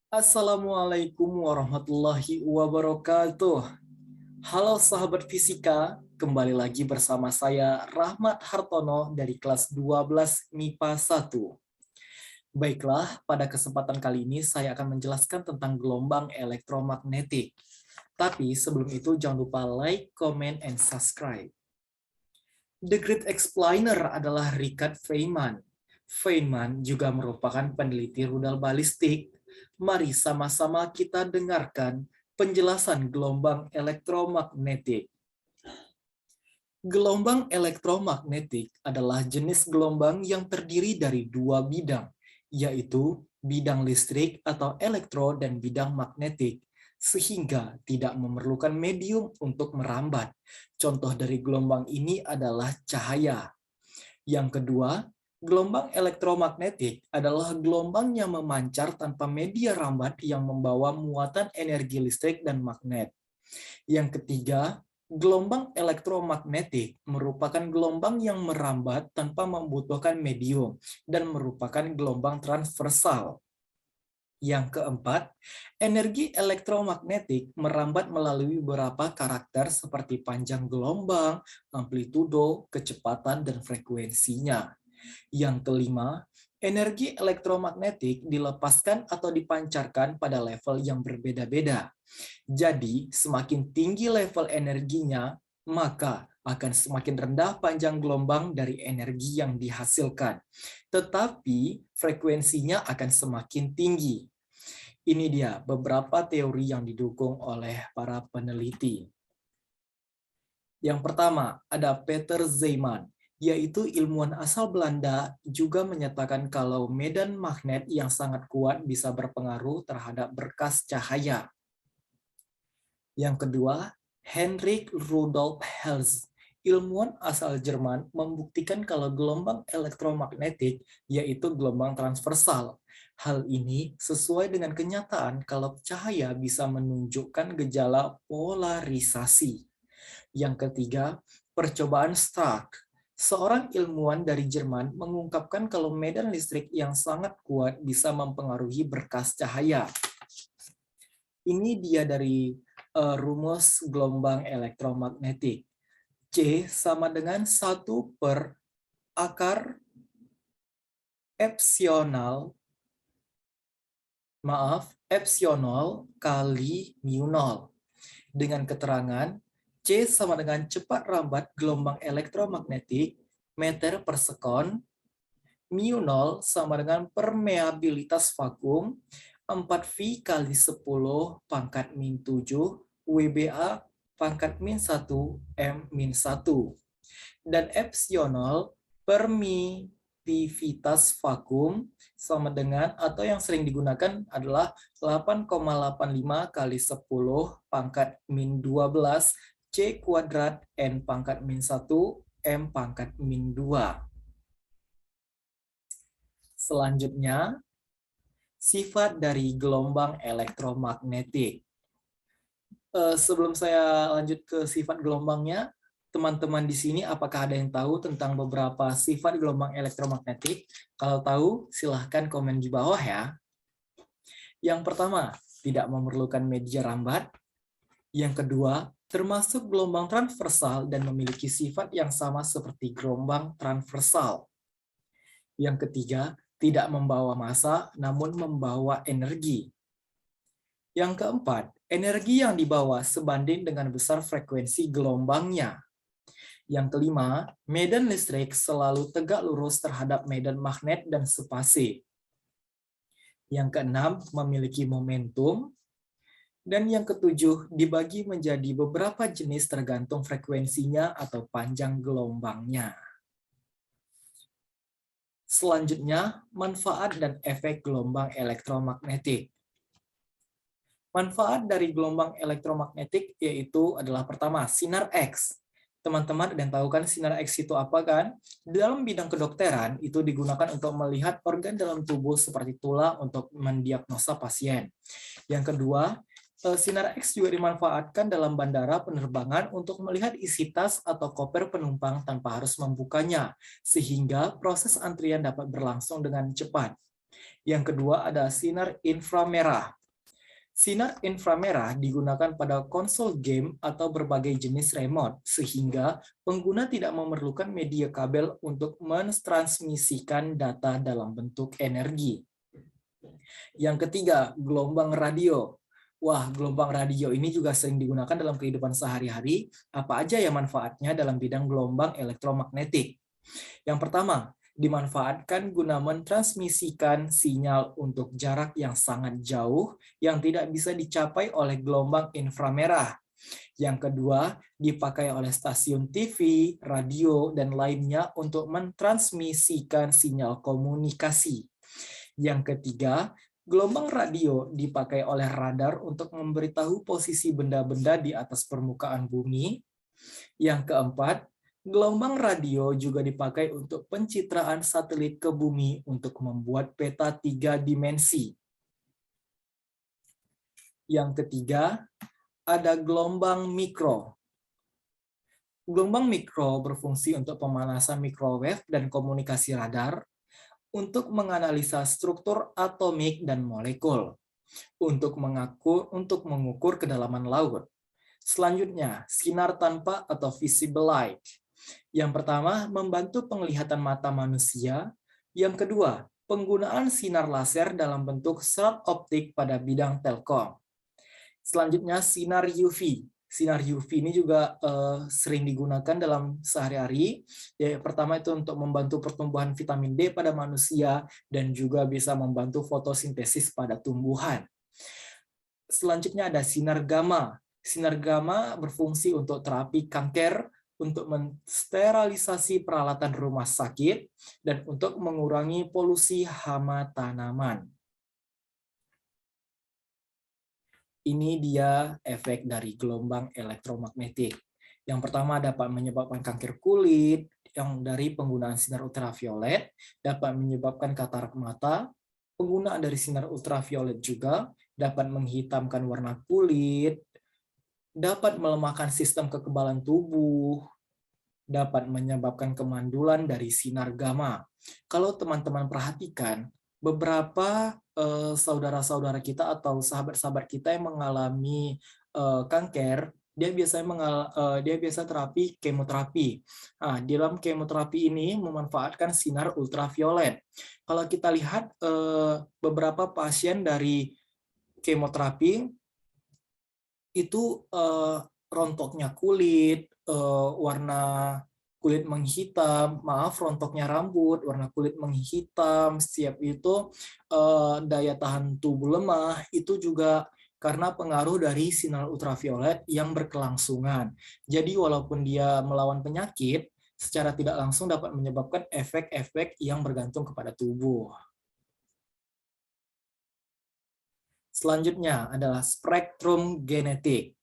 Assalamualaikum warahmatullahi wabarakatuh. Halo sahabat fisika, kembali lagi bersama saya Rahmat Hartono dari kelas 12 MIPA 1. Baiklah, pada kesempatan kali ini saya akan menjelaskan tentang gelombang elektromagnetik. Tapi sebelum itu jangan lupa like, comment, and subscribe. The Great Explainer adalah Richard Feynman. Feynman juga merupakan peneliti rudal balistik. Mari sama-sama kita dengarkan penjelasan gelombang elektromagnetik. Gelombang elektromagnetik adalah jenis gelombang yang terdiri dari dua bidang, yaitu bidang listrik atau elektro dan bidang magnetik, sehingga tidak memerlukan medium untuk merambat. Contoh dari gelombang ini adalah cahaya. Yang kedua, gelombang elektromagnetik adalah gelombang yang memancar tanpa media rambat yang membawa muatan energi listrik dan magnet. Yang ketiga, gelombang elektromagnetik merupakan gelombang yang merambat tanpa membutuhkan medium dan merupakan gelombang transversal. Yang keempat, energi elektromagnetik merambat melalui beberapa karakter seperti panjang gelombang, amplitudo, kecepatan, dan frekuensinya. Yang kelima, energi elektromagnetik dilepaskan atau dipancarkan pada level yang berbeda-beda. Jadi, semakin tinggi level energinya, maka akan semakin rendah panjang gelombang dari energi yang dihasilkan. Tetapi, frekuensinya akan semakin tinggi. Ini dia beberapa teori yang didukung oleh para peneliti. Yang pertama, ada Peter Zeeman, yaitu ilmuwan asal Belanda, juga menyatakan kalau medan magnet yang sangat kuat bisa berpengaruh terhadap berkas cahaya. Yang kedua, Heinrich Rudolf Hertz, ilmuwan asal Jerman, membuktikan kalau gelombang elektromagnetik yaitu gelombang transversal. Hal ini sesuai dengan kenyataan kalau cahaya bisa menunjukkan gejala polarisasi. Yang ketiga, percobaan Stark. Seorang ilmuwan dari Jerman mengungkapkan kalau medan listrik yang sangat kuat bisa mempengaruhi berkas cahaya. Ini dia dari rumus gelombang elektromagnetik. C sama dengan 1 per akar epsilon kali mu nol. Dengan keterangan C sama dengan cepat rambat gelombang elektromagnetik meter per sekon, mu nol sama dengan permeabilitas vakum 4V kali 10 pangkat min 7 WBA pangkat min 1 M min 1. Dan epsilon permitivitas vakum sama dengan atau yang sering digunakan adalah 8,85 kali 10 pangkat min 12 C kuadrat N pangkat min 1 M pangkat min 2. Selanjutnya, sifat dari gelombang elektromagnetik. Sebelum saya lanjut ke sifat gelombangnya, teman-teman di sini apakah ada yang tahu tentang beberapa sifat gelombang elektromagnetik? Kalau tahu, silahkan komen di bawah ya. Yang pertama, tidak memerlukan media rambat. Yang kedua, termasuk gelombang transversal dan memiliki sifat yang sama seperti gelombang transversal. Yang ketiga, tidak membawa massa, namun membawa energi. Yang keempat, energi yang dibawa sebanding dengan besar frekuensi gelombangnya. Yang kelima, medan listrik selalu tegak lurus terhadap medan magnet dan spasi. Yang keenam, memiliki momentum. Dan yang ketujuh, dibagi menjadi beberapa jenis tergantung frekuensinya atau panjang gelombangnya. Selanjutnya, manfaat dan efek gelombang elektromagnetik. Manfaat dari gelombang elektromagnetik yaitu adalah pertama, sinar X. Teman-teman ada yang tahu kan sinar X itu apa kan? Dalam bidang kedokteran itu digunakan untuk melihat organ dalam tubuh seperti tulang untuk mendiagnosa pasien. Yang kedua, sinar X juga dimanfaatkan dalam bandara penerbangan untuk melihat isi tas atau koper penumpang tanpa harus membukanya, sehingga proses antrian dapat berlangsung dengan cepat. Yang kedua ada sinar inframerah. Sinar inframerah digunakan pada konsol game atau berbagai jenis remote, sehingga pengguna tidak memerlukan media kabel untuk mentransmisikan data dalam bentuk energi. Yang ketiga, gelombang radio. Wah, gelombang radio ini juga sering digunakan dalam kehidupan sehari-hari. Apa aja ya manfaatnya dalam bidang gelombang elektromagnetik? Yang pertama, dimanfaatkan guna mentransmisikan sinyal untuk jarak yang sangat jauh yang tidak bisa dicapai oleh gelombang inframerah. Yang kedua, dipakai oleh stasiun TV, radio, dan lainnya untuk mentransmisikan sinyal komunikasi. Yang ketiga, gelombang radio dipakai oleh radar untuk memberitahu posisi benda-benda di atas permukaan bumi. Yang keempat, gelombang radio juga dipakai untuk pencitraan satelit ke bumi untuk membuat peta 3 dimensi. Yang ketiga, ada gelombang mikro. Gelombang mikro berfungsi untuk pemanasan microwave dan komunikasi radar, untuk menganalisa struktur atomik dan molekul, untuk mengukur kedalaman laut. Selanjutnya, sinar tanpa atau visible light. Yang pertama, membantu penglihatan mata manusia. Yang kedua, penggunaan sinar laser dalam bentuk serat optik pada bidang telkom. Selanjutnya, sinar UV. Sinar UV ini juga sering digunakan dalam sehari-hari. Ya, pertama itu untuk membantu pertumbuhan vitamin D pada manusia dan juga bisa membantu fotosintesis pada tumbuhan. Selanjutnya ada sinar gamma. Sinar gamma berfungsi untuk terapi kanker, untuk mensterilisasi peralatan rumah sakit, dan untuk mengurangi polusi hama tanaman. Ini dia efek dari gelombang elektromagnetik. Yang pertama dapat menyebabkan kanker kulit, yang dari penggunaan sinar ultraviolet, dapat menyebabkan katarak mata, penggunaan dari sinar ultraviolet juga dapat menghitamkan warna kulit, dapat melemahkan sistem kekebalan tubuh, dapat menyebabkan kemandulan dari sinar gamma. Kalau teman-teman perhatikan, beberapa saudara-saudara kita atau sahabat-sahabat kita yang mengalami kanker, dia biasa terapi kemoterapi. Nah, di dalam kemoterapi ini memanfaatkan sinar ultraviolet. Kalau kita lihat beberapa pasien dari kemoterapi itu rontoknya kulit, warna kulit menghitam, rontoknya rambut, warna kulit menghitam, setiap itu daya tahan tubuh lemah, itu juga karena pengaruh dari sinar ultraviolet yang berkelangsungan. Jadi walaupun dia melawan penyakit, secara tidak langsung dapat menyebabkan efek-efek yang bergantung kepada tubuh. Selanjutnya adalah spektrum genetik.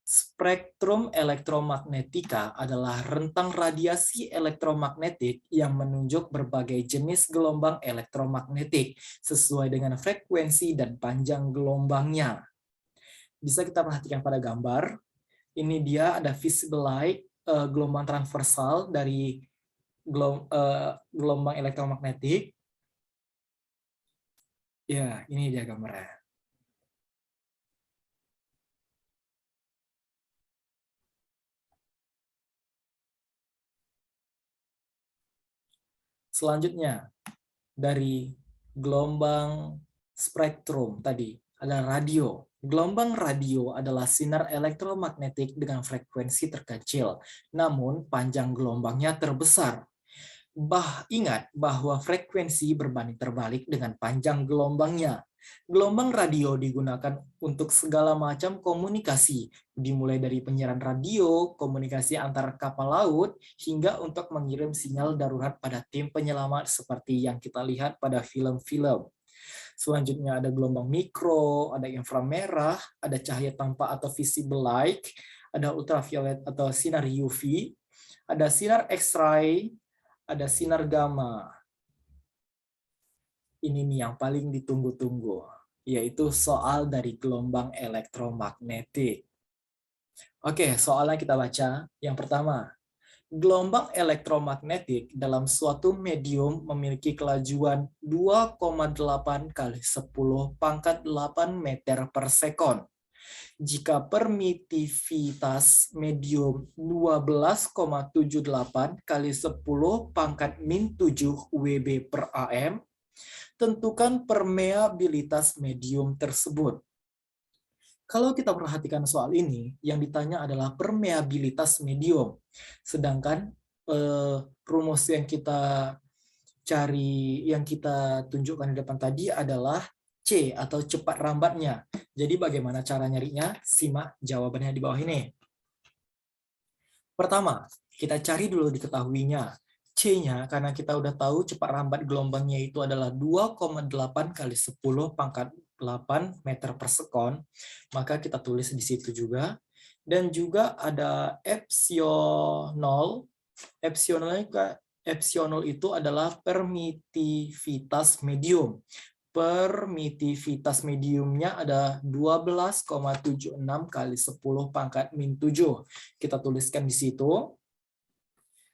Spektrum elektromagnetika adalah rentang radiasi elektromagnetik yang menunjuk berbagai jenis gelombang elektromagnetik sesuai dengan frekuensi dan panjang gelombangnya. Bisa kita perhatikan pada gambar. Ini dia ada visible light, gelombang transversal dari gelombang elektromagnetik. Ya, ini dia gambarnya. Selanjutnya, dari gelombang spektrum tadi, ada radio. Gelombang radio adalah sinar elektromagnetik dengan frekuensi terkecil, namun panjang gelombangnya terbesar. Ingat bahwa frekuensi berbanding terbalik dengan panjang gelombangnya. Gelombang radio digunakan untuk segala macam komunikasi, dimulai dari penyiaran radio, komunikasi antar kapal laut, hingga untuk mengirim sinyal darurat pada tim penyelamat seperti yang kita lihat pada film-film. Selanjutnya ada gelombang mikro, ada inframerah, ada cahaya tanpa atau visible light, ada ultraviolet atau sinar UV, ada sinar X-ray, ada sinar gamma. Ini nih yang paling ditunggu-tunggu, yaitu soal dari gelombang elektromagnetik. Oke, soalnya kita baca. Yang pertama, Gelombang elektromagnetik dalam suatu medium memiliki kelajuan 2,8 kali 10 pangkat 8 meter per sekon. Jika permitivitas medium 12,78 kali 10 pangkat min 7 Wb per AM, tentukan permeabilitas medium tersebut. Kalau kita perhatikan soal ini, yang ditanya adalah permeabilitas medium. Sedangkan rumus yang kita cari, yang kita tunjukkan di depan tadi adalah C atau cepat rambatnya. Jadi bagaimana cara nyarinya? Simak jawabannya di bawah ini. Pertama, kita cari dulu diketahuinya. C-nya, karena kita udah tahu cepat rambat gelombangnya itu adalah 2,8 kali 10 pangkat 8 meter per sekon, maka kita tulis di situ juga. Dan juga ada epsilon. Epsilon itu adalah permitivitas medium. Permitivitas mediumnya ada 12,76 kali 10 pangkat min 7. Kita tuliskan di situ.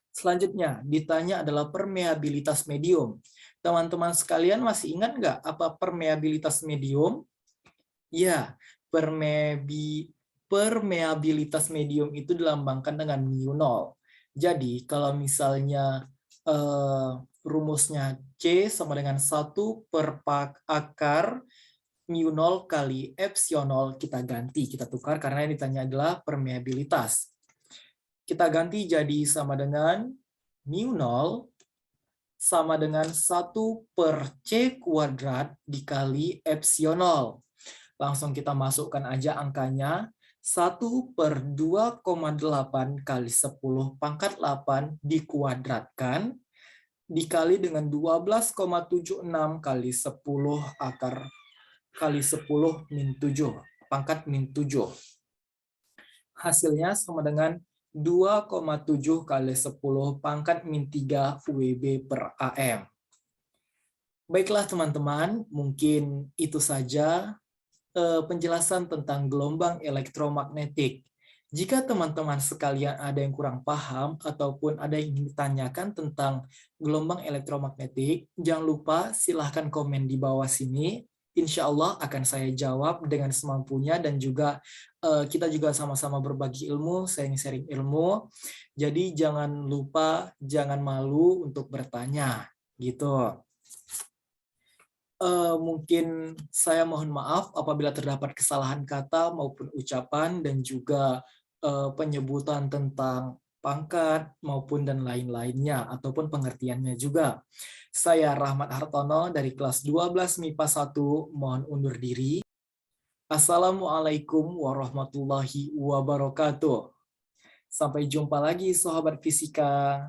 Selanjutnya, ditanya adalah permeabilitas medium. Teman-teman sekalian masih ingat nggak apa permeabilitas medium? Ya, permeabilitas medium itu dilambangkan dengan mu0. Jadi, kalau misalnya rumusnya C sama dengan 1 per akar mu0 kali epsilon, kita ganti, kita tukar karena yang ditanya adalah permeabilitas. Kita ganti jadi sama dengan mu0 sama dengan 1 per C kuadrat dikali epsilon. Langsung kita masukkan aja angkanya. 1 per 2,8 kali 10 pangkat 8 dikuadratkan dikali dengan 12,76 kali 10 akar kali 10 min 7, pangkat min 7. Hasilnya sama dengan 2,7 kali 10 pangkat min 3 Wb per AM. Baiklah teman-teman, mungkin itu saja penjelasan tentang gelombang elektromagnetik. Jika teman-teman sekalian ada yang kurang paham ataupun ada yang ingin ditanyakan tentang gelombang elektromagnetik, jangan lupa silahkan komen di bawah sini. Insya Allah akan saya jawab dengan semampunya dan juga kita juga sama-sama berbagi ilmu, sharing-sharing ilmu. Jadi jangan lupa, jangan malu untuk bertanya, gitu. Mungkin saya mohon maaf apabila terdapat kesalahan kata maupun ucapan dan juga penyebutan tentang pangkat maupun dan lain-lainnya ataupun pengertiannya juga. Saya Rahmat Hartono dari kelas 12 MIPA 1 mohon undur diri. Assalamualaikum warahmatullahi wabarakatuh. Sampai jumpa lagi sahabat fisika.